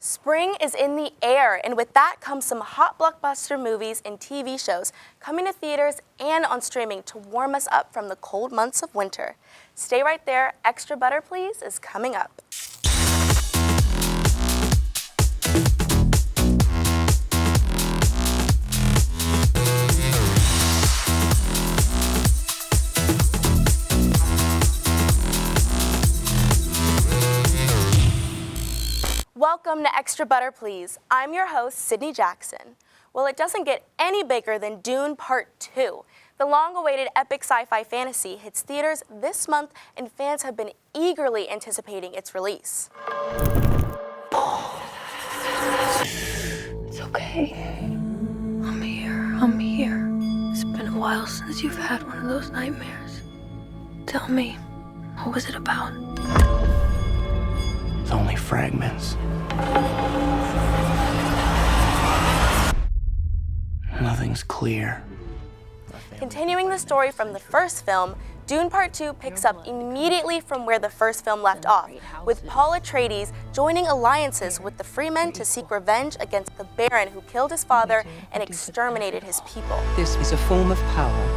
Spring is in the air, and with that comes some hot blockbuster movies and TV shows coming to theaters and on streaming to warm us up from the cold months of winter. Stay right there, Extra Butter Please is coming up. Welcome to Extra Butter Please. I'm your host, Sydney Jackson. Well, it doesn't get any bigger than Dune Part 2. The long-awaited epic sci-fi fantasy hits theaters this month, and fans have been eagerly anticipating its release. It's okay. I'm here. It's been a while since you've had one of those nightmares. Tell me, what was it about? It's only fragments. Nothing's clear. Continuing the story from the first film, Dune Part 2 picks up immediately from where the first film left off, with Paul Atreides joining alliances with the Freemen to seek revenge against the Baron who killed his father and exterminated his people. This is a form of power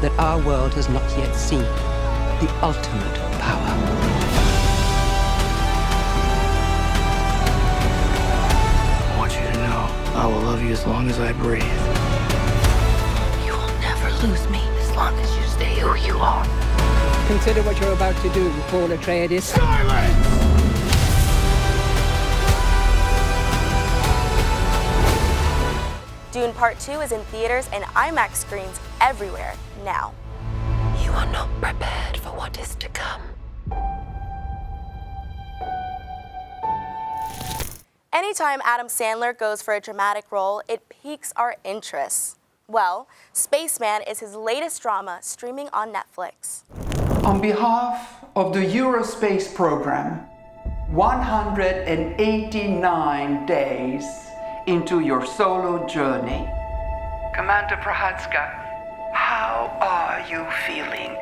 that our world has not yet seen. The ultimate power. I will love you as long as I breathe. You will never lose me as long as you stay who you are. Consider what you're about to do, Paul Atreides. Silence! Dune Part 2 is in theaters and IMAX screens everywhere now. You are not prepared for what is to come. Anytime Adam Sandler goes for a dramatic role, it piques our interest. Well, Spaceman is his latest drama streaming on Netflix. On behalf of the Eurospace program, 189 days into your solo journey. Commander Prohatska, how are you feeling?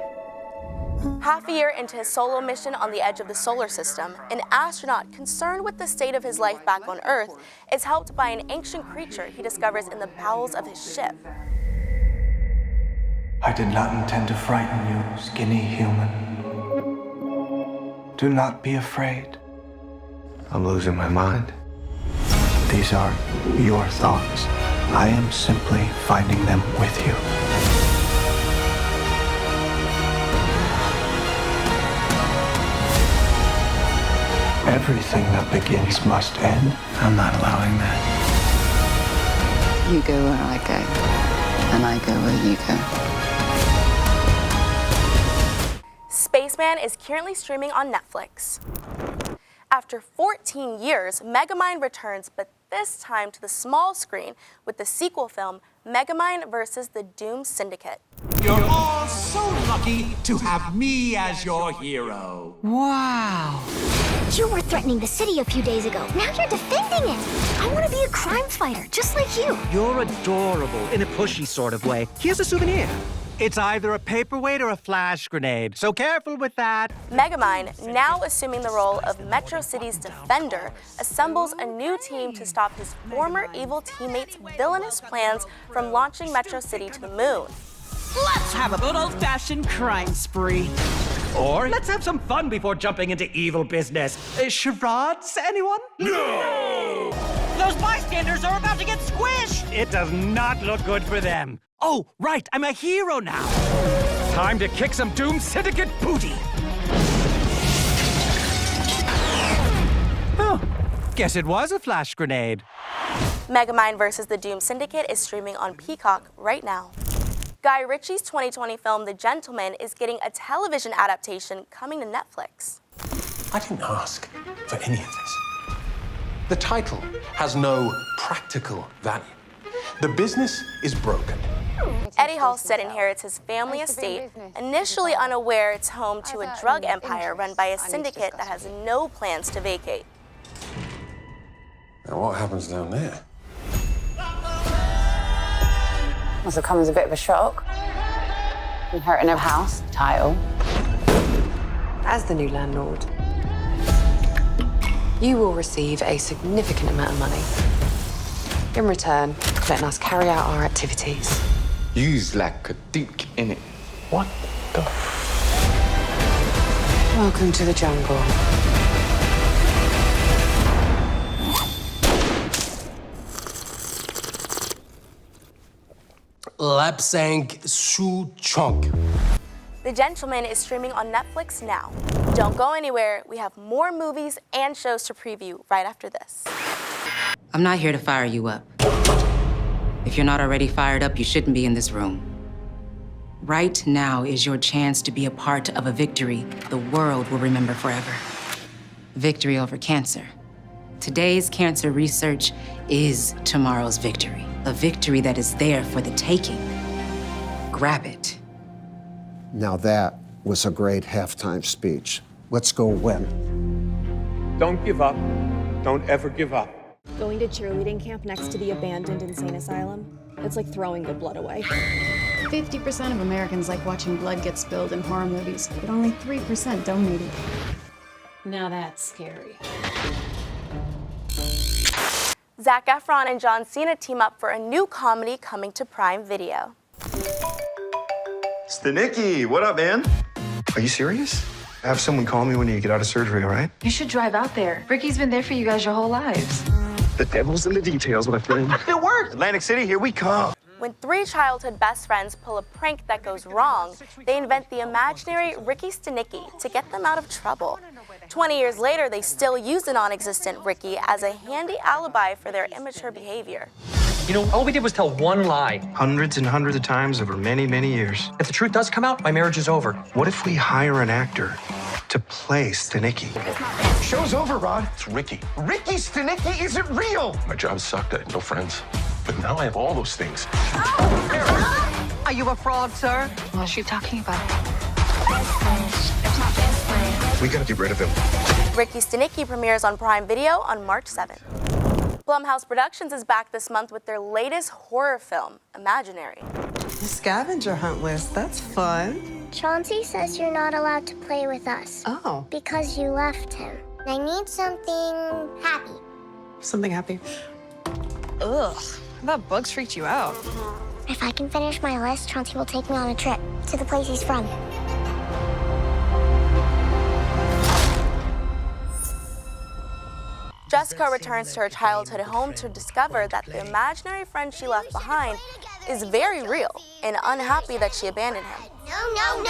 Half a year into his solo mission on the edge of the solar system, an astronaut concerned with the state of his life back on Earth is helped by an ancient creature he discovers in the bowels of his ship. I did not intend to frighten you, skinny human. Do not be afraid. I'm losing my mind. These are your thoughts. I am simply finding them with you. Everything that begins must end. I'm not allowing that. You go where I go, and I go where you go. Spaceman is currently streaming on Netflix. After 14 years, Megamind returns, but this time to the small screen with the sequel film, Megamind vs. the Dune Syndicate. You're all so lucky to have me as your hero. Wow. You were threatening the city a few days ago. Now you're defending it. I want to be a crime fighter, just like you. You're adorable in a pushy sort of way. Here's a souvenir. It's either a paperweight or a flash grenade, so careful with that. Megamind, now assuming the role of Metro City's defender, assembles a new team to stop his former evil teammates' villainous plans from launching Metro City to the moon. Let's have a good old-fashioned crime spree. Or let's have some fun before jumping into evil business. Charades, anyone? No! Those bystanders are about to get squished! It does not look good for them. Oh, right, I'm a hero now. Time to kick some Doom Syndicate booty. Oh, guess it was a flash grenade. Megamind vs. the Doom Syndicate is streaming on Peacock right now. Guy Ritchie's 2020 film, The Gentleman, is getting a television adaptation coming to Netflix. I didn't ask for any of this. The title has no practical value. The business is broken. Eddie Halstead inherits his family estate, initially unaware it's home to a drug empire run by a syndicate that has no plans to vacate. Now what happens down there? Must have come as a bit of a shock. Inheriting a house, title. As the new landlord, You will receive a significant amount of money in return for letting us carry out our activities. You's like a dink in it. What the? Welcome to the jungle. Lapsang Su Chunk. The Gentleman is streaming on Netflix now. Don't go anywhere. We have more movies and shows to preview right after this. I'm not here to fire you up. If you're not already fired up, you shouldn't be in this room. Right now is your chance to be a part of a victory the world will remember forever. Victory over cancer. Today's cancer research is tomorrow's victory. A victory that is there for the taking. Grab it. Now that was a great halftime speech. Let's go win. Don't give up. Don't ever give up. Going to cheerleading camp next to the abandoned insane asylum, it's like throwing good blood away. 50% of Americans like watching blood get spilled in horror movies, but only 3% donate it. Now that's scary. Zac Efron and John Cena team up for a new comedy coming to Prime Video. Nikki, what up, man? Are you serious? Have someone call me when you get out of surgery, all right? You should drive out there. Ricky's been there for you guys your whole lives. The devil's in the details, my friend. It worked! Atlantic City, here we come. When three childhood best friends pull a prank that goes wrong, they invent the imaginary Ricky Stenicki to get them out of trouble. 20 years later, they still use the non-existent Ricky as a handy alibi for their immature behavior. You know, all we did was tell one lie. Hundreds and hundreds of times over many, many years. If the truth does come out, my marriage is over. What if we hire an actor to play Stenicki? Show's over, Rod. It's Ricky. Ricky Stenicki isn't real. My job sucked. I had no friends. But now I have all those things. Are you a fraud, sir? What's she talking about? We gotta get rid of him. Ricky Stenicki premieres on Prime Video on March 7th. Blumhouse Productions is back this month with their latest horror film, Imaginary. The scavenger hunt list, that's fun. Chauncey says you're not allowed to play with us. Oh. Because you left him. I need something happy. Something happy. Ugh, I thought bugs freaked you out. If I can finish my list, Chauncey will take me on a trip to the place he's from. Jessica returns to her childhood home to discover that the imaginary friend she left behind is very real and unhappy that she abandoned him. No.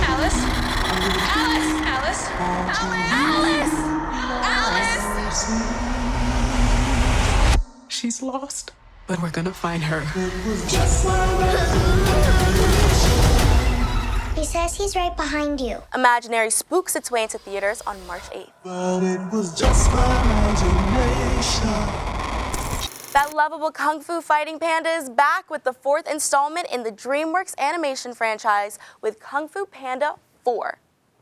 Alice! She's lost, but we're gonna find her. He says he's right behind you. Imaginary spooks its way into theaters on March 8th. But it was just my imagination. That lovable Kung Fu fighting panda is back with the 4th installment in the DreamWorks animation franchise with Kung Fu Panda 4.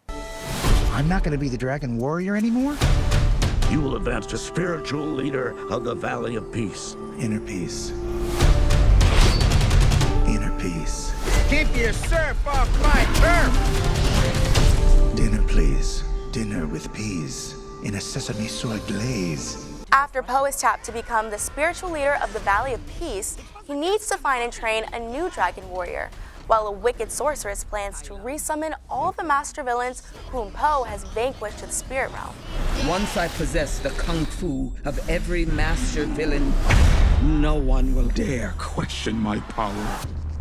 I'm not going to be the Dragon Warrior anymore? You will advance to spiritual leader of the Valley of Peace. Inner peace. Inner peace. Keep your surf off my turf! Dinner, please. Dinner with peas in a sesame soy glaze. After Poe is tapped to become the spiritual leader of the Valley of Peace, he needs to find and train a new Dragon Warrior, while a wicked sorceress plans to resummon all the master villains whom Poe has vanquished to the spirit realm. Once I possess the kung fu of every master villain, no one will dare question my power.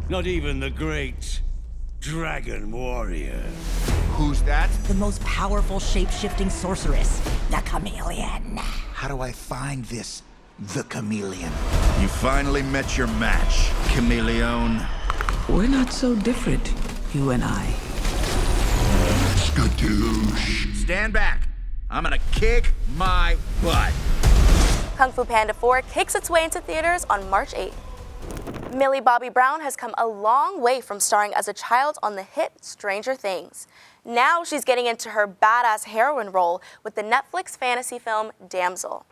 Not even the great Dragon Warrior. Who's that? The most powerful shape-shifting sorceress, the Chameleon. How do I find this, the Chameleon? You finally met your match, Chameleon. We're not so different, you and I. Skadoosh. Stand back. I'm gonna kick my butt. Kung Fu Panda 4 kicks its way into theaters on March 8th. Millie Bobby Brown has come a long way from starring as a child on the hit Stranger Things. Now she's getting into her badass heroine role with the Netflix fantasy film Damsel.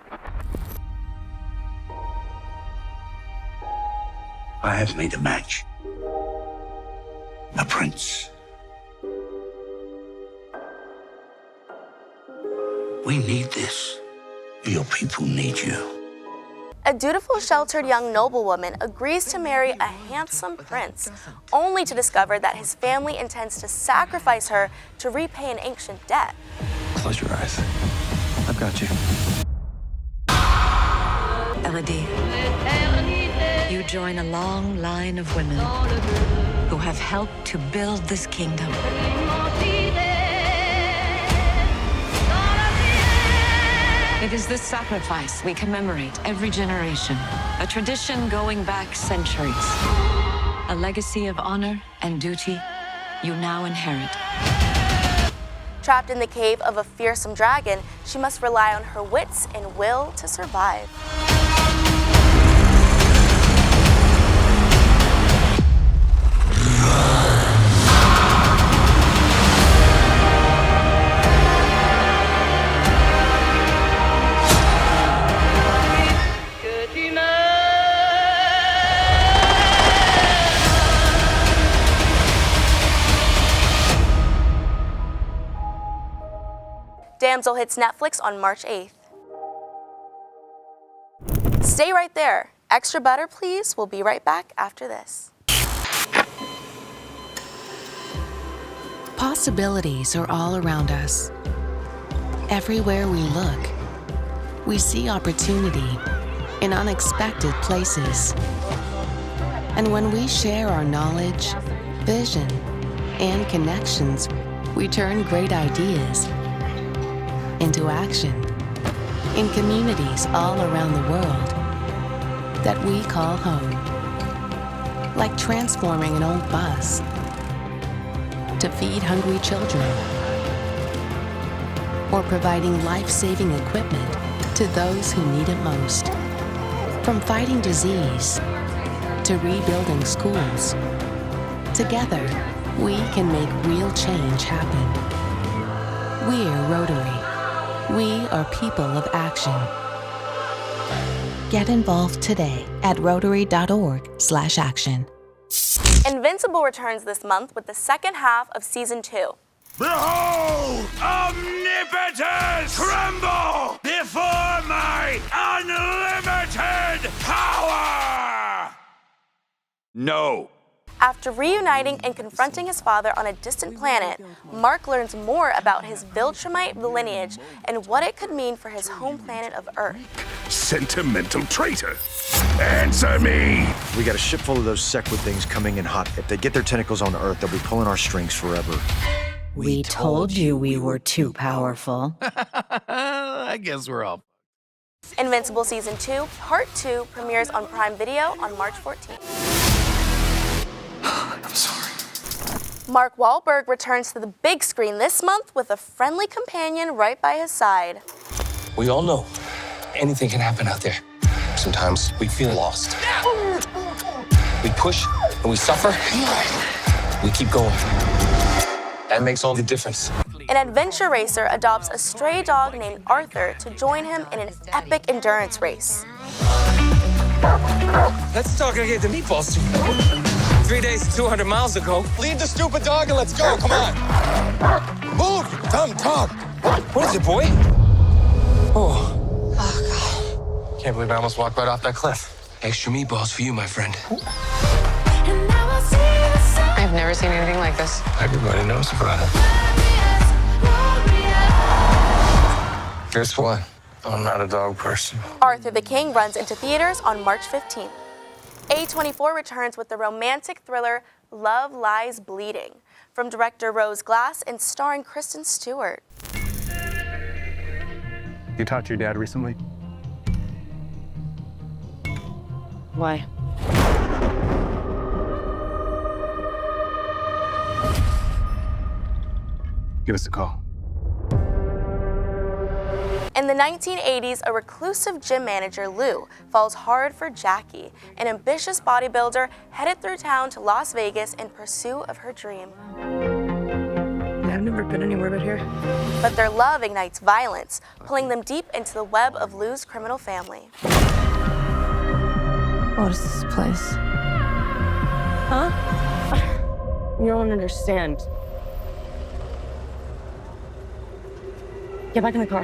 I have made a match. A prince We need this. Your people need you. A dutiful, sheltered young noblewoman agrees to marry a handsome prince, only to discover that his family intends to sacrifice her to repay an ancient debt. Close your eyes. I've got you. Elodie, you join a long line of women who have helped to build this kingdom. It is this sacrifice we commemorate every generation, a tradition going back centuries, a legacy of honor and duty you now inherit. Trapped in the cave of a fearsome dragon, she must rely on her wits and will to survive. Damsel hits Netflix on March 8th. Stay right there. Extra Butter Please will be right back after this. Possibilities are all around us. Everywhere we look, we see opportunity in unexpected places. And when we share our knowledge, vision, and connections, we turn great ideas into action in communities all around the world that we call home. Like transforming an old bus to feed hungry children, or providing life-saving equipment to those who need it most. From fighting disease to rebuilding schools, together we can make real change happen. We're Rotary. We are people of action. Get involved today at rotary.org/action. Invincible returns this month with the second half of season 2. Behold! Omnipotence! Tremble before my unlimited power! No. After reuniting and confronting his father on a distant planet, Mark learns more about his Viltrumite lineage and what it could mean for his home planet of Earth. Sentimental traitor! Answer me! We got a ship full of those Sequid things coming in hot. If they get their tentacles on Earth, they'll be pulling our strings forever. We told you we were too powerful. I guess we're all. Invincible Season 2, Part 2 premieres on Prime Video on March 14th. I'm sorry. Mark Wahlberg returns to the big screen this month with a friendly companion right by his side. We all know anything can happen out there. Sometimes we feel lost. We push and we suffer. We keep going. That makes all the difference. An adventure racer adopts a stray dog named Arthur to join him in an epic endurance race. Let's talk and get the meatballs too. 3 days, 200 miles ago. Leave the stupid dog and let's go. Come on. Move, you dumb dog. What is it, boy? Oh. God. Can't believe I almost walked right off that cliff. Extra meatballs for you, my friend. I've never seen anything like this. Everybody knows about it. Guess what? I'm not a dog person. Arthur the King runs into theaters on March 15th. A24 returns with the romantic thriller Love Lies Bleeding from director Rose Glass and starring Kristen Stewart. You talked to your dad recently? Why? Give us a call. In the 1980s, a reclusive gym manager, Lou, falls hard for Jackie, an ambitious bodybuilder headed through town to Las Vegas in pursuit of her dream. I've never been anywhere but here. But their love ignites violence, pulling them deep into the web of Lou's criminal family. What is this place? Huh? You don't understand. Get back in the car.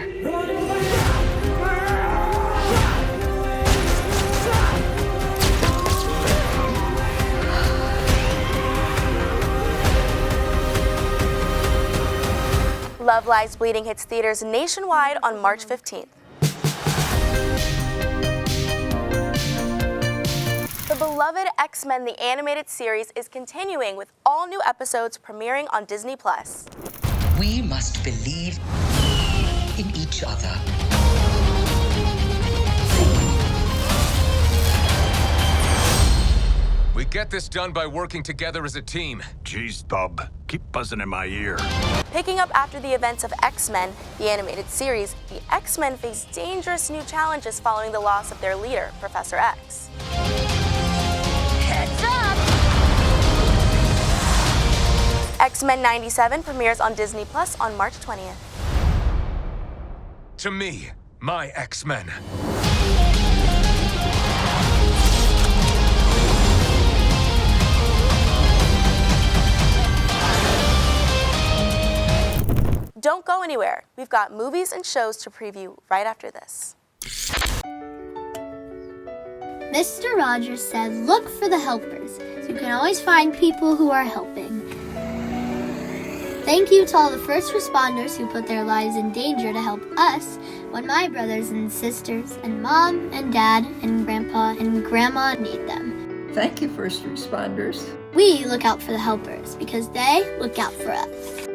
Love Lies Bleeding hits theaters nationwide on March 15th. The beloved X-Men the animated series is continuing with all new episodes premiering on Disney+. We must believe in each other. We get this done by working together as a team. Jeez, Bob, keep buzzing in my ear. Picking up after the events of X-Men, the animated series, the X-Men face dangerous new challenges following the loss of their leader, Professor X. Heads up! X-Men 97 premieres on Disney Plus on March 20th. To me, my X-Men. Don't go anywhere. We've got movies and shows to preview right after this. Mr. Rogers said, look for the helpers. You can always find people who are helping. Thank you to all the first responders who put their lives in danger to help us when my brothers and sisters and mom and dad and grandpa and grandma need them. Thank you, first responders. We look out for the helpers because they look out for us.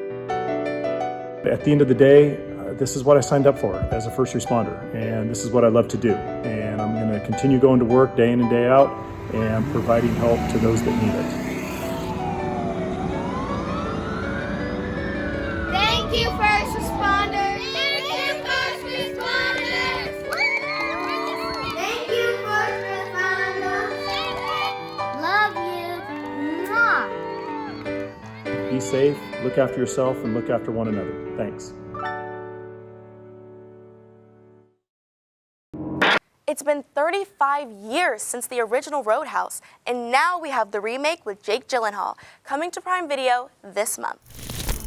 At the end of the day, this is what I signed up for as a first responder, and this is what I love to do. And I'm going to continue going to work day in and day out and providing help to those that need it. Thank you, first responders! Thank you, first responders! Thank you, first responders! Love you! Mwah. Be safe, look after yourself, and look after one another. Thanks. It's been 35 years since the original Roadhouse, and now we have the remake with Jake Gyllenhaal, coming to Prime Video this month.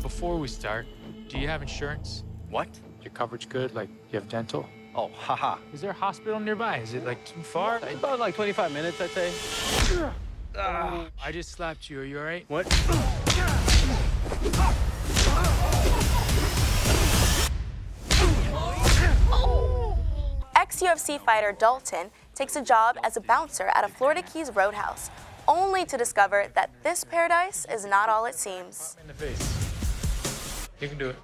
Before we start, do you have insurance? What? Your coverage good? Like, you have dental? Oh, haha. Is there a hospital nearby? Is it, like, too far? About like 25 minutes, I'd say. I just slapped you. Are you all right? What? Ex-UFC fighter Dalton takes a job as a bouncer at a Florida Keys Roadhouse, only to discover that this paradise is not all it seems. In the face. You can do it.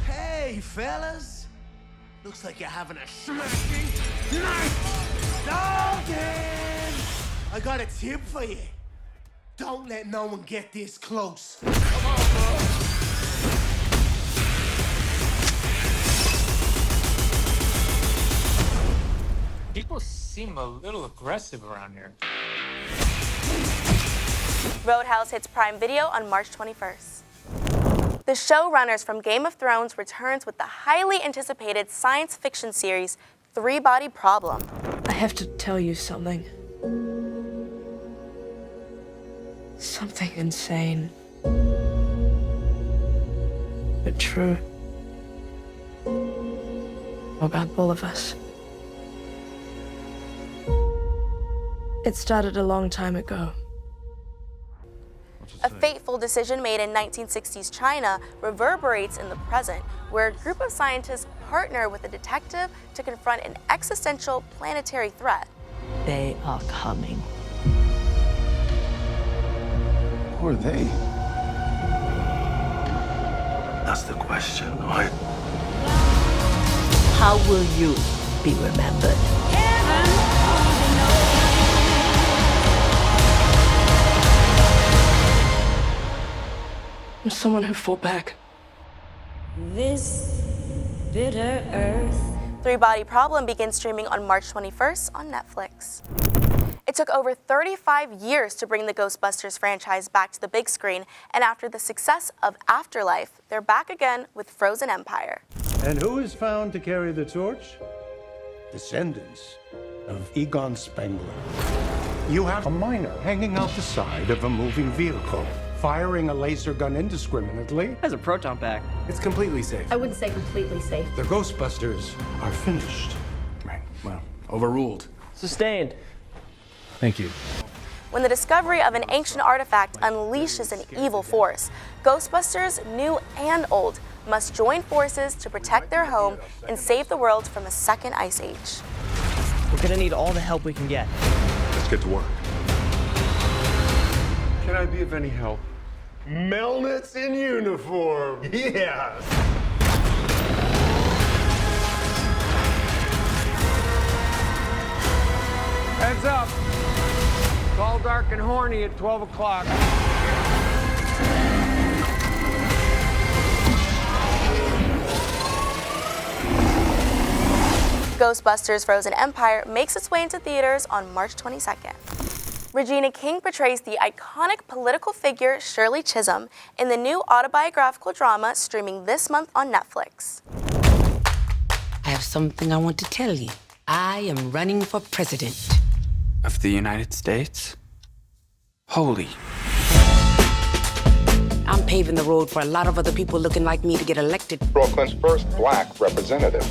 Hey, fellas. Looks like you're having a smashing night. Dalton! I got a tip for you. Don't let no one get this close. Come on, bro. People seem a little aggressive around here. Roadhouse hits Prime Video on March 21st. The showrunners from Game of Thrones returns with the highly anticipated science fiction series, Three-Body Problem. I have to tell you something. Something insane. But true. About all of us. It started a long time ago. A fateful decision made in 1960s China reverberates in the present, where a group of scientists partner with a detective to confront an existential planetary threat. They are coming. Who are they? That's the question, right? How will you be remembered? I'm someone who fought back. This bitter earth. Three-Body Problem begins streaming on March 21st on Netflix. It took over 35 years to bring the Ghostbusters franchise back to the big screen, and after the success of Afterlife, they're back again with Frozen Empire. And who is found to carry the torch? Descendants of Egon Spengler. You have a miner hanging out the side of a moving vehicle. firing a laser gun indiscriminately. Has a proton pack. It's completely safe. I wouldn't say completely safe. The Ghostbusters are finished. Right, well, overruled. Sustained. Thank you. When the discovery of an ancient artifact unleashes an evil force, Ghostbusters, new and old, must join forces to protect their home and save the world from a second ice age. We're gonna need all the help we can get. Let's get to work. Can I be of any help? Melnitz in uniform. Yes. Heads up. It's all dark and horny at 12 o'clock. Ghostbusters Frozen Empire makes its way into theaters on March 22nd. Regina King portrays the iconic political figure Shirley Chisum in the new autobiographical drama streaming this month on Netflix. I have something I want to tell you. I am running for president. Of the United States? Holy. I'm paving the road for a lot of other people looking like me to get elected. Brooklyn's first black representative.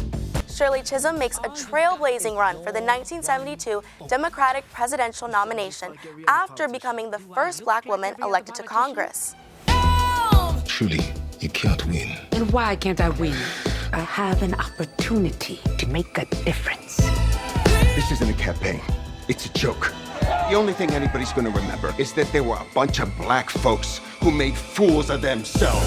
Shirley Chisum makes a trailblazing run for the 1972 Democratic presidential nomination after becoming the first black woman elected to Congress. Truly, you can't win. And why can't I win? I have an opportunity to make a difference. This isn't a campaign. It's a joke. The only thing anybody's gonna remember is that there were a bunch of black folks who made fools of themselves.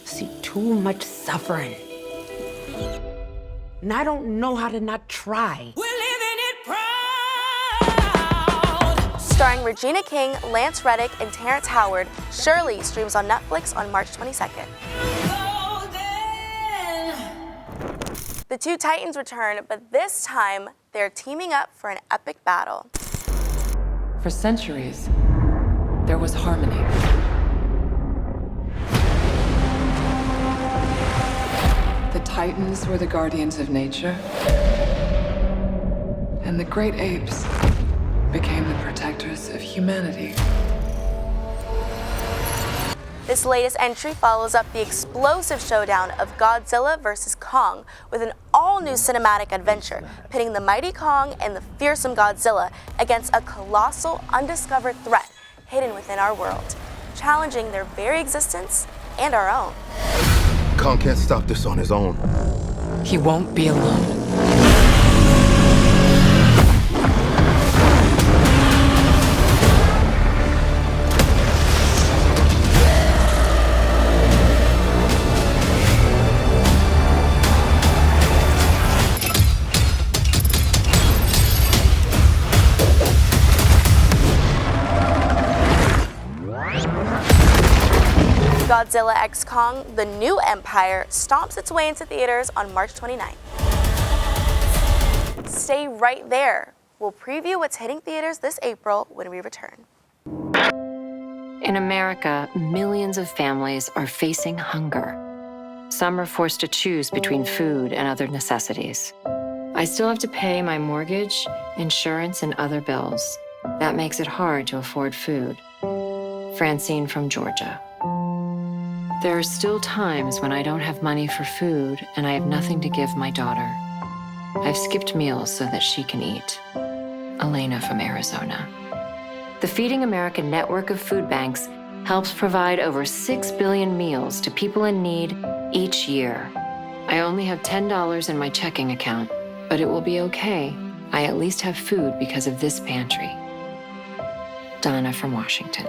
See too much suffering. And I don't know how to not try. Starring Regina King, Lance Reddick, and Terrence Howard, Shirley streams on Netflix on March 22nd. The two Titans return, but this time they're teaming up for an epic battle. For centuries, there was harmony. The Titans were the guardians of nature, and the great apes became the protectors of humanity. This latest entry follows up the explosive showdown of Godzilla vs. Kong with an all-new cinematic adventure, pitting the mighty Kong and the fearsome Godzilla against a colossal, undiscovered threat hidden within our world, challenging their very existence and our own. Kong can't stop this on his own. He won't be alone. Godzilla X Kong, The New Empire, stomps its way into theaters on March 29th. Stay right there. We'll preview what's hitting theaters this April when we return. In America, millions of families are facing hunger. Some are forced to choose between food and other necessities. I still have to pay my mortgage, insurance, and other bills. That makes it hard to afford food. Francine from Georgia. There are still times when I don't have money for food and I have nothing to give my daughter. I've skipped meals so that she can eat. Elena from Arizona. The Feeding America network of food banks helps provide over 6 billion meals to people in need each year. I only have $10 in my checking account, but it will be okay. I at least have food because of this pantry. Donna from Washington.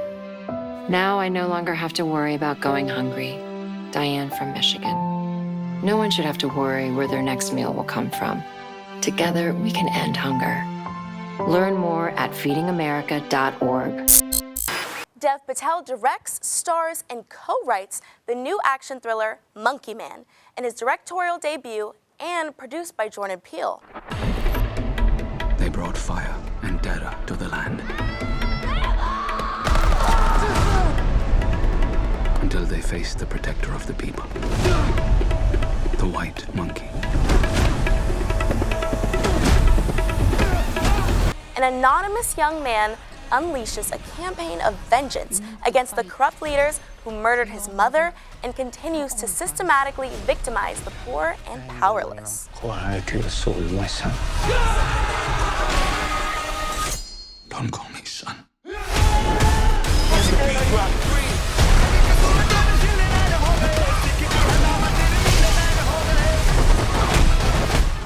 Now I no longer have to worry about going hungry. Diane from Michigan. No one should have to worry where their next meal will come from. Together, we can end hunger. Learn more at feedingamerica.org. Dev Patel directs, stars, and co-writes the new action thriller Monkey Man in his directorial debut and produced by Jordan Peele. They brought fire and terror to the land. Until they faced the protector of the people, the white monkey. An anonymous young man unleashes a campaign of vengeance against the corrupt leaders who murdered his mother and continues to systematically victimize the poor and powerless. Don't call me son.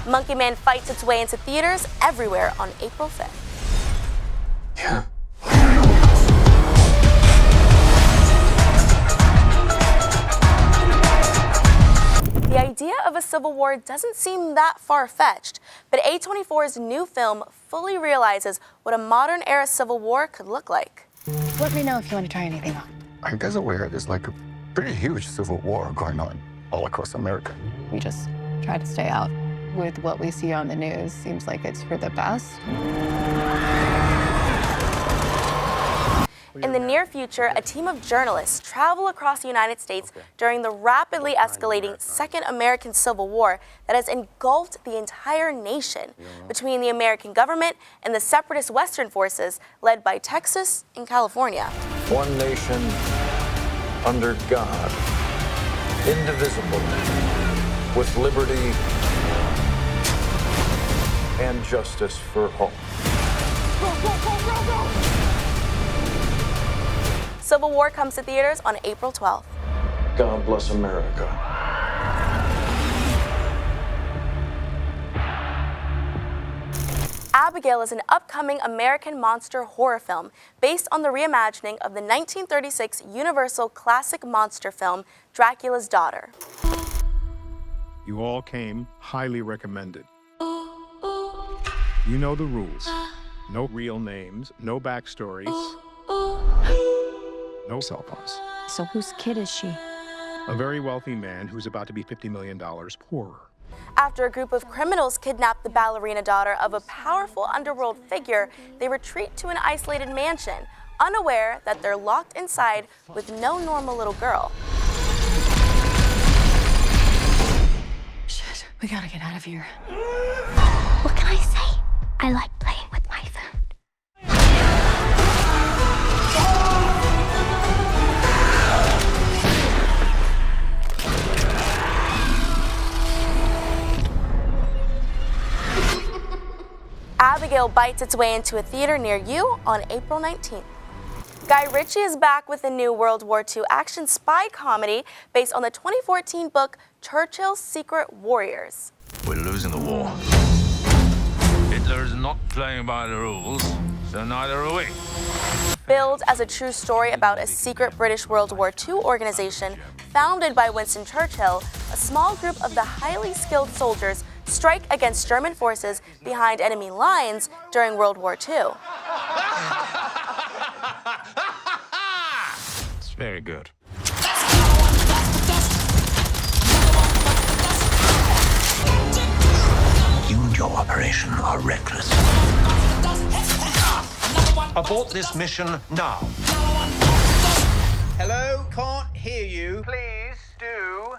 Monkey Man fights its way into theaters everywhere on April 5th. Yeah. The idea of a civil war doesn't seem that far-fetched, but A24's new film fully realizes what a modern-era civil war could look like. Let me know if you want to try anything on. I guess aware there's like a pretty huge civil war going on all across America. We just try to stay out. With what we see on the news, seems like it's for the best. In the near future, a team of journalists travel across the United States during the rapidly escalating Second American Civil War that has engulfed the entire nation between the American government and the separatist Western forces led by Texas and California. One nation under God, indivisible, with liberty and justice for all. Civil War comes to theaters on April 12th. God bless America. Abigail is an upcoming American monster horror film based on the reimagining of the 1936 Universal classic monster film, Dracula's Daughter. You all came highly recommended. You know the rules. No real names, no backstories, no cell phones. So whose kid is she? A very wealthy man who's about to be $50 million poorer. After a group of criminals kidnap the ballerina daughter of a powerful underworld figure, they retreat to an isolated mansion, unaware that they're locked inside with no normal little girl. Shit, we gotta get out of here. What can I say? I like playing with my food. Abigail bites its way into a theater near you on April 19th. Guy Ritchie is back with a new World War II action spy comedy based on the 2014 book Churchill's Secret Warriors. We're losing the war. Hitler's not playing by the rules, so neither are we. Billed as a true story about a secret British World War II organization founded by Winston Churchill, a small group of the highly skilled soldiers strike against German forces behind enemy lines during World War II. It's very good. You and your operation are reckless. Abort this mission now. Hello, can't hear you. Please do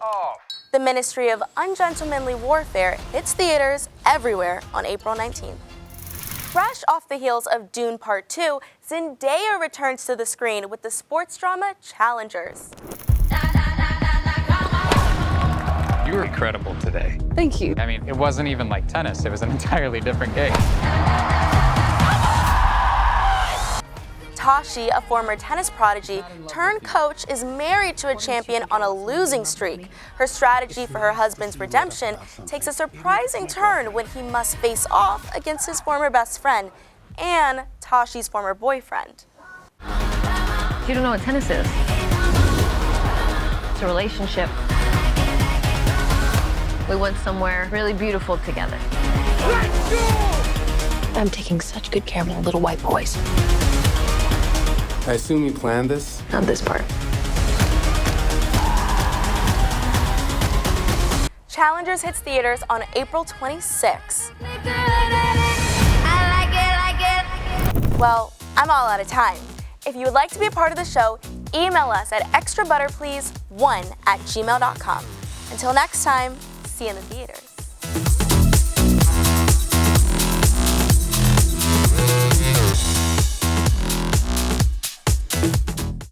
off. The Ministry of Ungentlemanly Warfare hits theaters everywhere on April 19th. Fresh off the heels of Dune Part 2, Zendaya returns to the screen with the sports drama Challengers. You were incredible today. Thank you. I mean, it wasn't even like tennis. It was an entirely different game. Tashi, a former tennis prodigy turned coach, is married to a champion on a losing streak. Her strategy for her husband's redemption takes a surprising turn when he must face off against his former best friend and Tashi's former boyfriend. You don't know what tennis is. It's a relationship. We went somewhere really beautiful together. Let's go! I'm taking such good care of my little white boys. I assume you planned this? Not this part. Challengers hits theaters on April 26. Well, I'm all out of time. If you would like to be a part of the show, email us at xtrabutterplease1@gmail.com. Until next time, see you in the theaters.